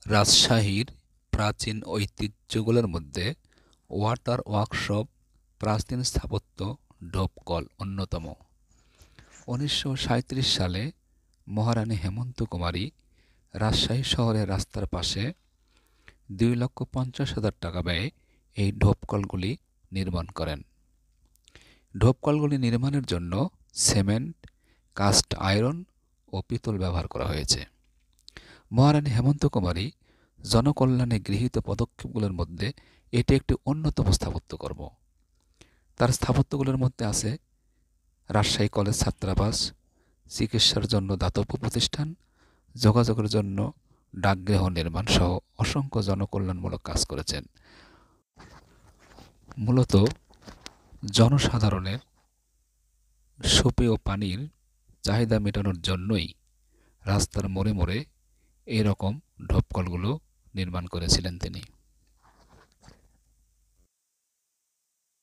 রাজশাহীর প্রাচীন ঐতিহ্যগুলোর মধ্যে ওয়াটার ওয়ার্কশপ, প্রাচীন স্থাপত্য, ঢোপ-কল অন্যতম। ১৯৩৭ সালে মহারানী হেমন্ত কুমারী রাজশাহী শহরের রাস্তার পাশে ২,৫০,০০০ টাকা ব্যয়ে এই ঢোপ-কলগুলি নির্মাণ করেন। ঢোপ-কলগুলি নির্মাণের জন্য সিমেন্ট, কাস্ট আয়রন ও পিতল ব্যবহার করা হয়েছে। মহারানী হেমন্ত কুমারী জনকল্যাণে গৃহীত পদক্ষেপগুলোর মধ্যে এটি একটি অন্যতম স্থাপত্যকর্ম। তার স্থাপত্যগুলোর মধ্যে আছে রাজশাহী কলেজ ছাত্রাবাস, চিকিৎসার জন্য দাতব্য প্রতিষ্ঠান, যোগাযোগের জন্য ডাকগৃহ নির্মাণ সহ অসংখ্য জনকল্যাণমূলক কাজ করেছেন। মূলত জনসাধারণের সুপেয় পানির চাহিদা মেটানোর জন্যই রাস্তার মোড়ে মোড়ে এরকম ঢোপ-কলগুলো নির্মাণ করেছিলেন তিনি।